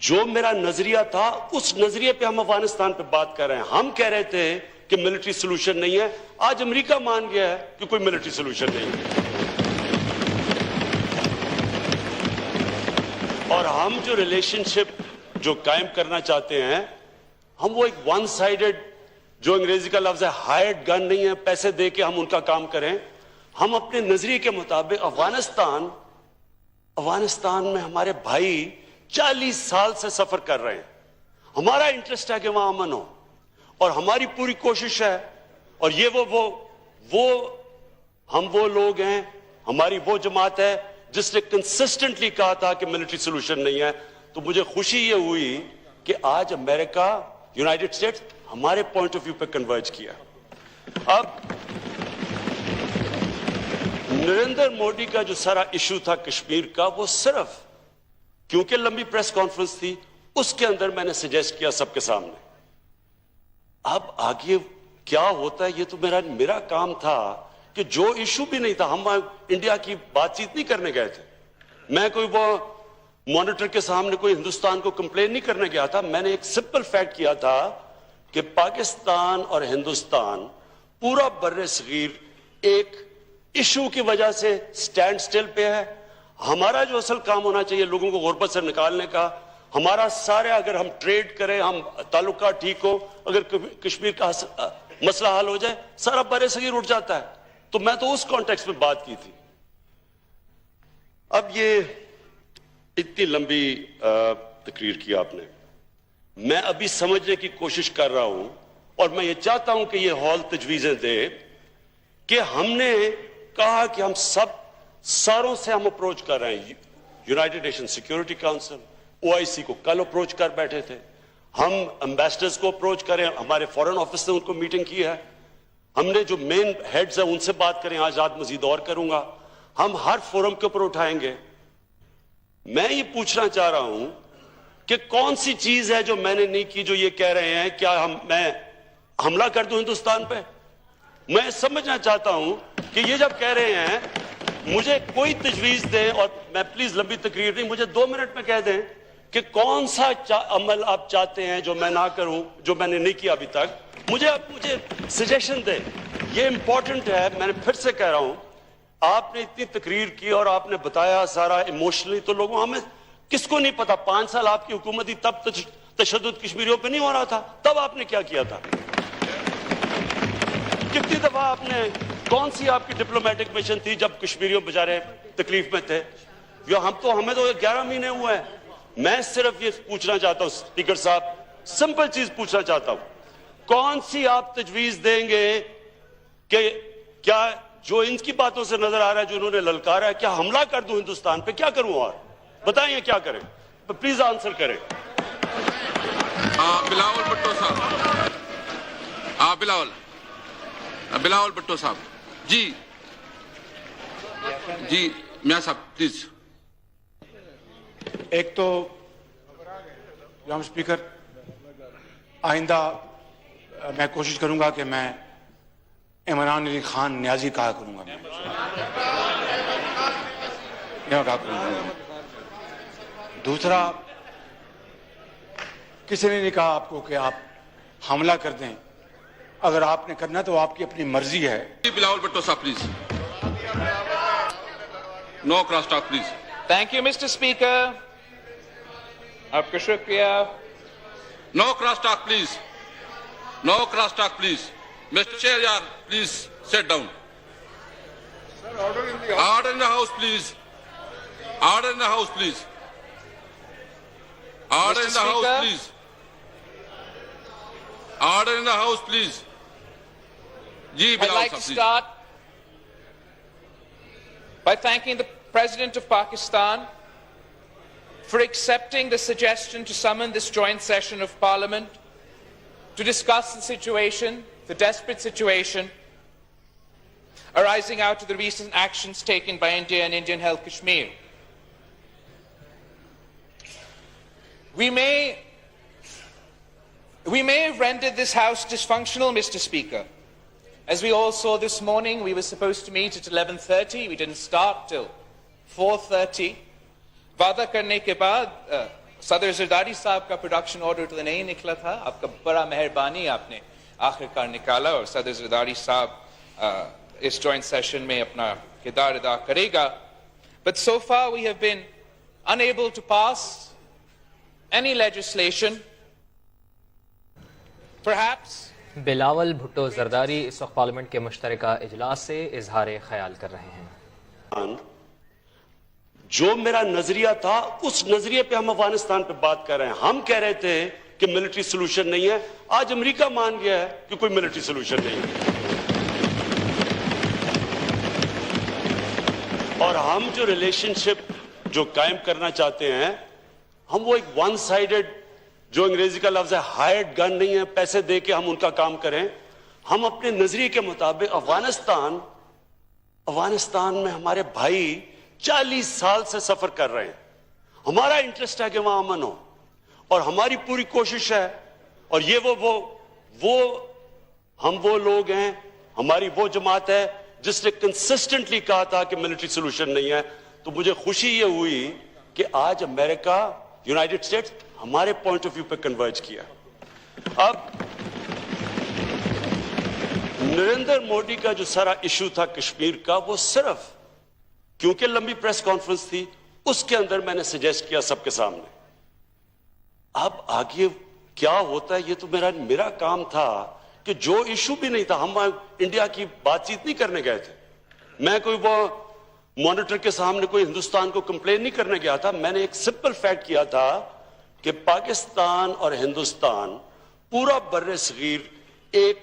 जो मेरा नजरिया था उस नजरिए पे हम अफगानिस्तान पे बात कर रहे हैं। हम कह रहे थे कि मिलिट्री सोल्यूशन नहीं है, आज अमेरिका मान गया है कि कोई मिलिट्री सोल्यूशन नहीं है। और हम जो रिलेशनशिप जो कायम करना चाहते हैं, हम वो एक वन साइडेड, जो अंग्रेजी का लफ्ज है हायर्ड गन नहीं है, पैसे दे के हम उनका काम करें। हम अपने नजरिए के मुताबिक अफगानिस्तान में हमारे भाई 40 साल से सफर कर रहे हैं। हमारा इंटरेस्ट है कि वहां अमन हो और हमारी पूरी कोशिश है। और ये हम वो लोग हैं, हमारी वो जमात है जिसने कंसिस्टेंटली कहा था कि मिलिट्री सोल्यूशन नहीं है। तो मुझे खुशी ये हुई कि आज अमेरिका, यूनाइटेड स्टेट्स हमारे पॉइंट ऑफ व्यू पे कन्वर्ज किया। अब नरेंद्र मोदी का जो सारा इशू था कश्मीर का, वो सिर्फ क्योंकि लंबी प्रेस कॉन्फ्रेंस थी, उसके अंदर मैंने सजेस्ट किया सबके सामने। अब आगे क्या होता है ये तो मेरा काम था कि जो इशू भी नहीं था, हम इंडिया की बातचीत नहीं करने गए थे। मैं कोई वो मॉनिटर के सामने कोई हिंदुस्तान को कंप्लेन नहीं करने गया था। मैंने एक सिंपल फैक्ट किया था कि पाकिस्तान और हिंदुस्तान पूरा बर्रे सगीर एक इशू की वजह से स्टैंड स्टिल पे है। हमारा जो असल काम होना चाहिए लोगों को गुर्बत से निकालने का, हमारा सारे, अगर हम ट्रेड करें, हम ताल्लुका ठीक हो, अगर कश्मीर का मसला हल हो जाए, सारा बर्रे सगीर उठ जाता है। तो मैं तो उस कॉन्टेक्स्ट में बात की थी। अब ये इतनी लंबी तकरीर की आपने, मैं अभी समझने की कोशिश कर रहा हूं और मैं ये चाहता हूं कि ये हॉल तजवीजें दे कि हमने कहा कि हम सब सारों से हम अप्रोच कर रहे हैं। United nation security council, OIC को कल अप्रोच कर बैठे थे, हम एम्बेसडर्स को अप्रोच करें, हमारे फॉरेन ऑफिस ने उनको मीटिंग की है, हमने जो मेन हेड्स हैं उनसे बात करें, आज रात मजीद और करूंगा, हम हर फोरम के ऊपर उठाएंगे। मैं ये पूछना चाह रहा हूं कि कौन सी चीज है जो मैंने नहीं की, जो ये कह रहे हैं क्या मैं हमला कर दूं हिंदुस्तान पे? मैं समझना चाहता हूं कि ये जब कह रहे हैं, मुझे कोई तजवीज दें, और मैं प्लीज लंबी तकरीर नहीं, मुझे 2 मिनट में कह दें कि कौन सा अमल आप चाहते हैं जो मैं ना करूं, जो मैंने नहीं किया अभी तक। मुझे सजेशन दें, ये इंपॉर्टेंट है। मैंने फिर से कह रहा हूं, आपने इतनी तकरीर की और आपने बताया सारा इमोशनली, तो लोगों, हमें किसको नहीं पता 5 साल आपकी हुकूमत थी, तब तशद्दुद कश्मीरियों पे नहीं हो रहा था, तब आपने क्या किया था? कितनी दफा आपने, कौन सी आपकी डिप्लोमेटिक मिशन थी जब कश्मीरियों बेचारे तकलीफ में थे? हमें तो 11 महीने हुए हैं। मैं सिर्फ ये पूछना चाहता हूं स्पीकर साहब, सिंपल चीज पूछना चाहता हूं, कौन सी आप तजवीज देंगे कि क्या जो इनकी बातों से नजर आ रहा है, जो उन्होंने ललकारा है, क्या हमला कर दूं हिंदुस्तान पे? क्या करूं? और बताइए क्या करें, प्लीज आंसर करें। बिलावल भुट्टो साहब, बिलावल भुट्टो साहब, जी मियां साहब प्लीज। एक तो जनाब स्पीकर, आइंदा मैं कोशिश करूंगा कि मैं इमरान अली खान न्याजी कहा करूंगा, मैं कहा करूंगा। दूसरा, किसी ने नहीं कहा आपको कि आप हमला कर दें। अगर आपने करना तो आपकी अपनी मर्जी है। बिलावल भुट्टो साहब please, no cross talk please. Thank you mister speaker, आपका शुक्रिया। No cross talk please, no cross talk please. Mr. Chair, please sit down. Sir, order in the house. Order in the house, please. Order in the house, please. Order in the house, please. Order in the house, please. I'd like to start by thanking the President of Pakistan for accepting the suggestion to summon this joint session of Parliament to discuss the situation, the desperate situation arising out of the recent actions taken by India and Indian-held Kashmir. We may have rendered this House dysfunctional, Mr. Speaker. As we all saw this morning, we were supposed to meet at 11:30. We didn't start till 4:30. Vada karne ke baad, सदर जरदारी साहब का production order तो नहीं निकला था, आपका बड़ा मेहरबानी, आपने आखिरकार निकाला और सदर जरदारी साहब इस जॉइंट सेशन में अपना किरदार अदा करेगा. But so far we have been unable to pass any legislation. Perhaps Bilawal Bhutto Zardari इस वक्त पार्लियामेंट के मुश्तरका इजलास से इजहार ख्याल कर रहे हैं. जो मेरा नजरिया था उस नजरिए पे हम अफगानिस्तान पे बात कर रहे हैं. हम कह रहे थे कि मिलिट्री सोल्यूशन नहीं है, आज अमेरिका मान गया है कि कोई मिलिट्री सोल्यूशन नहीं है. और हम जो रिलेशनशिप जो कायम करना चाहते हैं, हम वो एक वन साइडेड, जो अंग्रेजी का लफ्ज है हायर्ड गन नहीं है, पैसे दे के हम उनका काम करें. हम अपने नजरिए के मुताबिक अफगानिस्तान में हमारे भाई 40 साल से सफर कर रहे हैं. हमारा इंटरेस्ट है कि वहां अमन हो और हमारी पूरी कोशिश है. और ये हम वो लोग हैं, हमारी वो जमात है जिसने कंसिस्टेंटली कहा था कि मिलिट्री सोल्यूशन नहीं है. तो मुझे खुशी ये हुई कि आज अमेरिका, यूनाइटेड स्टेट्स हमारे पॉइंट ऑफ व्यू पे कन्वर्ज किया. अब नरेंद्र मोदी का जो सारा इशू था कश्मीर का, वो सिर्फ क्योंकि लंबी प्रेस कॉन्फ्रेंस थी, उसके अंदर मैंने सजेस्ट किया सबके सामने. अब आगे क्या होता है ये तो मेरा काम था कि जो इशू भी नहीं था, हम इंडिया की बातचीत नहीं करने गए थे. मैं कोई वो मॉनिटर के सामने कोई हिंदुस्तान को कंप्लेन नहीं करने गया था. मैंने एक सिंपल फैक्ट किया था कि पाकिस्तान और हिंदुस्तान पूरा बर्रे सगीर एक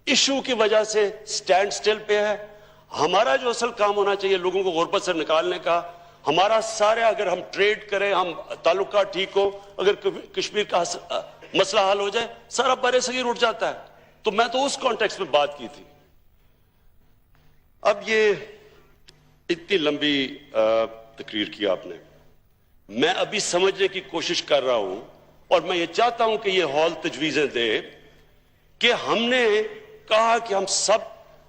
इशू की वजह से स्टैंड स्टिल पे है. हमारा जो असल काम होना चाहिए लोगों को गुर्बत से निकालने का, हमारा सारे, अगर हम ट्रेड करें, हम ताल्लुका ठीक हो, अगर कश्मीर का मसला हल हो जाए, सारा बर्रे सगीर उठ जाता है. तो मैं तो उस कॉन्टेक्स्ट में बात की थी. अब ये इतनी लंबी तकरीर की आपने, मैं अभी समझने की कोशिश कर रहा हूं और मैं ये चाहता हूं कि ये हॉल तजवीजें दे कि हमने कहा कि हम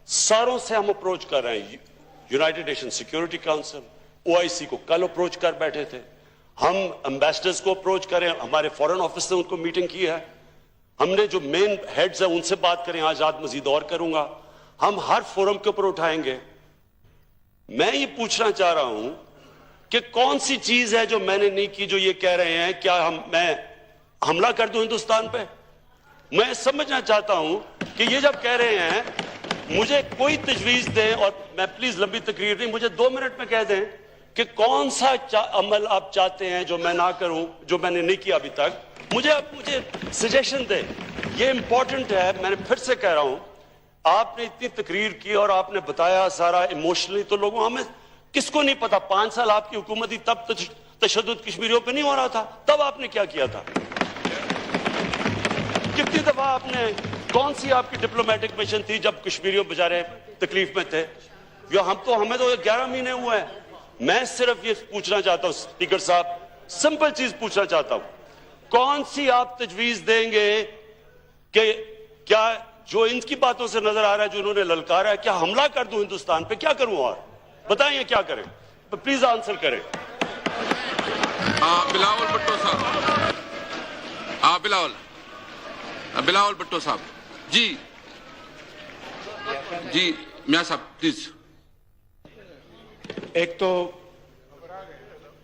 सारों से हम अप्रोच कर रहे हैं. United nation security council, OIC को कल अप्रोच कर बैठे थे. हम एम्बेसडर्स को अप्रोच करें, हमारे फॉरेन ऑफिस ने उनको मीटिंग की है. हमने जो मेन हेड्स है उनसे बात करें, आज रात मजीद और करूंगा. हम हर फोरम के ऊपर उठाएंगे. मैं ये पूछना चाह रहा हूं कि कौन सी चीज है जो मैंने नहीं की, जो ये कह रहे हैं क्या मैं हमला कर दूं हिंदुस्तान पे. मैं समझना चाहता हूं कि ये जब कह रहे हैं, मुझे कोई तजवीज दें, और मैं प्लीज लंबी तकरीर नहीं, मुझे 2 मिनट में कह दें कि कौन सा अमल आप चाहते हैं जो मैं ना करूं, जो मैंने नहीं किया अभी तक. मुझे सजेशन दें, ये इंपॉर्टेंट है. मैंने फिर से कह रहा हूं, आपने इतनी तकरीर की और आपने बताया सारा इमोशनली, तो लोगों, हमें किसको नहीं पता 5 साल आपकी हुकूमत थी, तब तशद्दुद कश्मीरियों पे नहीं हो रहा था. तब आपने क्या किया था, कितनी दफा आपने, कौन सी आपकी डिप्लोमेटिक मिशन थी जब कश्मीरियों बेचारे तकलीफ में थे. हमें तो 11 महीने हुए हैं. मैं सिर्फ ये पूछना चाहता हूं स्पीकर साहब, सिंपल चीज पूछना चाहता हूं, कौन सी आप तजवीज देंगे कि क्या जो इनकी बातों से नजर आ रहा है, जो उन्होंने ललकारा है, क्या हमला कर दूं हिंदुस्तान पे, क्या करूं, और बताइए क्या करें. तो प्लीज आंसर करें. बिलावल भुट्टो साहब, बिलावल भुट्टो साहब, जी मियां साहब प्लीज. एक तो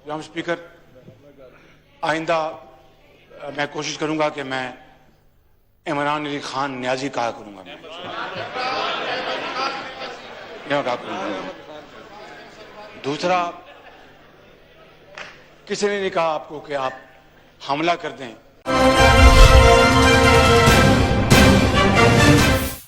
जनाब स्पीकर, आइंदा मैं कोशिश करूंगा कि मैं इमरान अली खान न्याजी कहा करूंगा. मैं कहा करूंगा. दूसरा, किसी ने नहीं कहा आपको कि आप हमला कर दें.